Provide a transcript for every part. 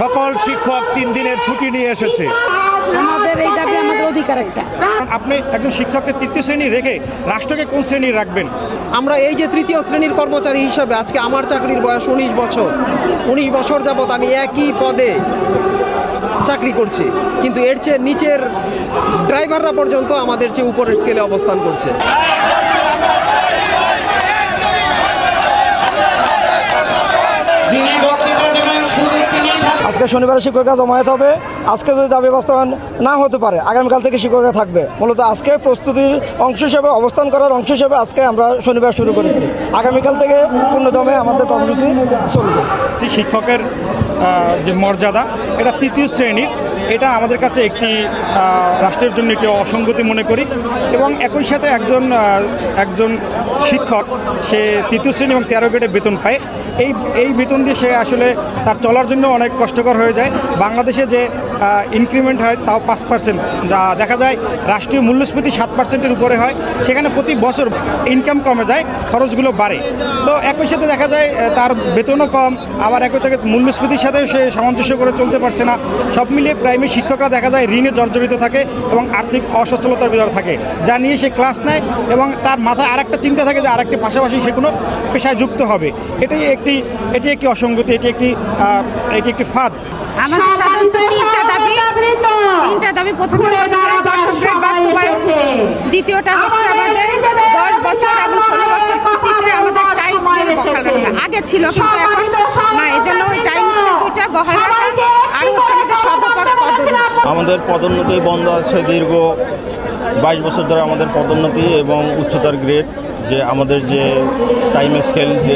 সকল শিক্ষক 3 দিনের ছুটি নিয়ে এসেছে। আমাদের এই দাবি আমাদের অধিকার একটা। আপনি একজন শিক্ষককে তৃতীয় শ্রেণী রেখে রাষ্ট্রকে কোন শ্রেণী রাখবেন? আমরা এই যে তৃতীয় শ্রেণীর কর্মচারী হিসাবে আজকে আমার চাকরির বয়স 19 বছর। 19 বছর যাবৎ আমি একই পদে চাকরি করছি, কিন্তু এর চেয়ে নিচের ড্রাইভাররা পর্যন্ত আমাদের চেয়ে উপরের স্কেলে অবস্থান করছে। আজকে শনিবার শিক্ষকরা জমায়েত হবে। আজকে যদি দাবি বাস্তবায়ন না হতে পারে আগামীকাল থেকে শিক্ষকরা থাকবে। মূলত আজকে প্রস্তুতির অংশ হিসেবে, অবস্থান করার অংশ হিসেবে আজকে আমরা শনিবার শুরু করেছি। আগামীকাল থেকে পূর্ণদমে আমাদের কর্মসূচি চলবে। শিক্ষকের যে মর্যাদা, এটা তৃতীয় শ্রেণীর, এটা আমাদের কাছে একটি রাষ্ট্রের জন্য একটি অসঙ্গতি মনে করি। এবং একই সাথে একজন শিক্ষক সে তৃতীয় শ্রেণী এবং 13 গ্রেডে বেতন পায়। এই বেতন দিয়ে সে আসলে তার চলার জন্য অনেক কষ্টকর হয়ে যায়। বাংলাদেশে যে ইনক্রিমেন্ট হয় তাও 5%, যা দেখা যায় রাষ্ট্রীয় মূল্যস্ফীতি 7%-এর উপরে হয়। সেখানে প্রতি বছর ইনকাম কমে যায়, খরচগুলো বাড়ে। তো একই সাথে দেখা যায় তার বেতনও কম, আবার একই থেকে মূল্যস্ফীতির সাথে সে সামঞ্জস্য করে চলতে পারছে না। সব মিলিয়ে প্রাইমারি শিক্ষকরা দেখা যায় ঋণে জর্জরিত থাকে এবং আর্থিক অসচ্ছলতার ভিতরে থাকে, যা নিয়ে সে ক্লাস নেয় এবং তার মাথায় আরেকটা চিন্তা থাকে যে আরেকটি পাশাপাশি সে কোনো পেশায় যুক্ত হবে। এটি একটি অসঙ্গতি, এটি একটি ফাঁদ। আমাদের সাধারণত তিনটা দাবি। প্রথমে হচ্ছে 10 গ্রেড বাস্তবায়ন, দ্বিতীয়টা হচ্ছে আমাদের 10 বছর এবং 16 বছর পূর্তিতে আমাদের টাইম স্কেল বহাল রাখা। আগে ছিল কিন্তু এখন না, এজন্য ওই টাইম স্কেলটা বহাল রাখা। আর হচ্ছে আমাদের শতভাগ পদোন্নতি। আমাদের পদোন্নতি বন্ধ আছে দীর্ঘ 22 বছর ধরে। আমাদের পদোন্নতি এবং উচ্চতর গ্রেড, যে আমাদের যে টাইম স্কেল যে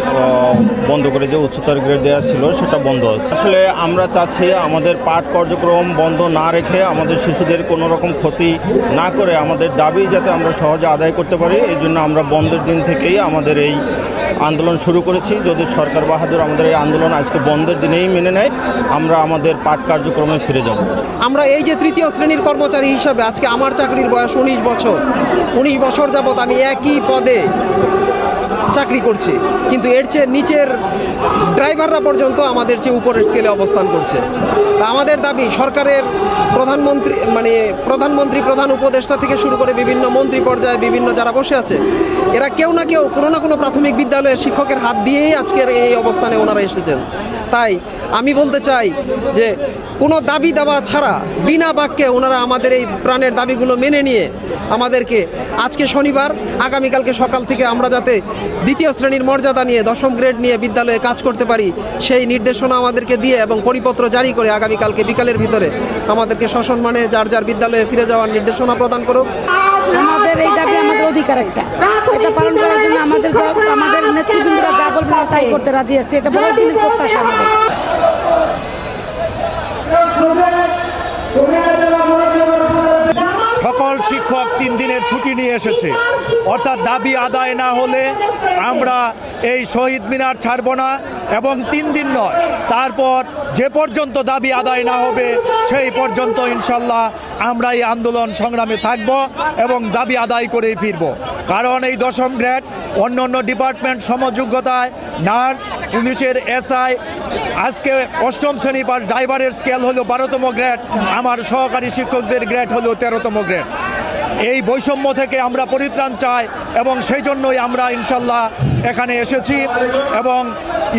বন্ধ করে যে উচ্চতর গ্রেড দেওয়া ছিল সেটা বন্ধ আছে। আসলে আমরা চাচ্ছি আমাদের পাঠ কার্যক্রম বন্ধ না রেখে আমাদের শিশুদের কোনো রকম ক্ষতি না করে আমাদের দাবি যাতে আমরা সহজে আদায় করতে পারি, এই জন্য আমরা বন্ধের দিন থেকেই আমাদের এই আন্দোলন শুরু করেছি। যদি সরকার বাহাদুর আমাদের এই আন্দোলন আজকে বন্ধের দিনেই মেনে নেয়, আমরা আমাদের পাঠ কার্যক্রমে ফিরে যাব। আমরা এই যে তৃতীয় শ্রেণীর কর্মচারী হিসাবে আজকে আমার চাকরির বয়স 19 বছর। 19 বছর যাবৎ আমি একই পদে চাকরি করছি, কিন্তু এর চেয়ে নিচের ড্রাইভাররা পর্যন্ত আমাদের চেয়ে উপরের স্কেলে অবস্থান করছে। তা আমাদের দাবি সরকারের প্রধানমন্ত্রী, প্রধান উপদেষ্টা থেকে শুরু করে বিভিন্ন মন্ত্রী পর্যায়ে বিভিন্ন যারা বসে আছে, এরা কেউ না কেউ কোনো না কোনো প্রাথমিক বিদ্যালয়ের শিক্ষকের হাত দিয়েই আজকের এই অবস্থানে ওনারা এসেছেন। তাই আমি বলতে চাই যে কোনো দাবি দাওয়া ছাড়া বিনা বাক্যে ওনারা আমাদের এই প্রাণের দাবিগুলো মেনে নিয়ে আমাদেরকে আজকে শনিবার, আগামীকালকে সকাল থেকে আমরা যাতে দ্বিতীয় শ্রেণীর মর্যাদা নিয়ে 10ম গ্রেড নিয়ে বিদ্যালয়ে কাজ করতে পারি সেই নির্দেশনা আমাদেরকে দিয়ে এবং পরিপত্র জারি করে আগামীকালকে বিকালের ভিতরে আমাদেরকে সসম্মানে যার যার বিদ্যালয়ে ফিরে যাওয়ার নির্দেশনা প্রদান করুক। আমাদের এই দাবি আমাদের অধিকার একটা। এটা পালন করার জন্য আমাদের নেতৃবৃন্দরা যা বলবেন তাই করতে রাজি আছে। এটা বহু দিনের প্রত্যাশা আমাদের। সকল শিক্ষক 3 দিনের ছুটি নিয়ে এসেছে। অর্থাৎ দাবি আদায় না হলে আমরা এই শহীদ মিনার ছাড়ব না, এবং 3 দিন নয়, তারপর যে পর্যন্ত দাবি আদায় না হবে সেই পর্যন্ত ইনশাল্লাহ আমরা এই আন্দোলন সংগ্রামে থাকব এবং দাবি আদায় করেই ফিরব। কারণ এই 10ম গ্রেড অন্য ডিপার্টমেন্ট সমযোগ্যতায় নার্স, পুলিশের এসআই, আজকে 8ম শ্রেণী পাস ড্রাইভারের স্কেল হলো 12তম গ্রেড, আমার সহকারী শিক্ষকদের গ্রেড হলো 13তম গ্রেড। এই বৈষম্য থেকে আমরা পরিত্রাণ চাই এবং সেই জন্যই আমরা ইনশাল্লাহ এখানে এসেছি। এবং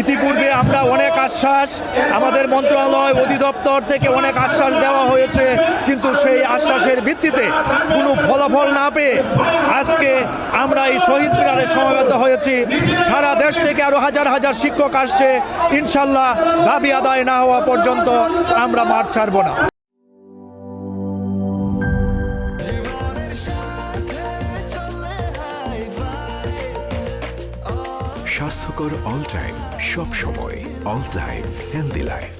ইতিপূর্বে আমরা অনেক আশ্বাস, আমাদের মন্ত্রণালয় অধিদপ্তর থেকে অনেক আশ্বাস দেওয়া হয়েছে, কিন্তু সেই আশ্বাসের ভিত্তিতে কোনো ফলাফল না পেয়ে আজকে আমরা এই শহীদ মিনারে সমবেত হয়েছি। সারা দেশ থেকে আরও হাজার হাজার শিক্ষক আসছে। ইনশাল্লাহ দাবি আদায় না হওয়া পর্যন্ত আমরা মাঠ ছাড়ব না। স্বাস্থ্যকর অল টাইম, সব সময় অল টাইম হেলদি লাইফ।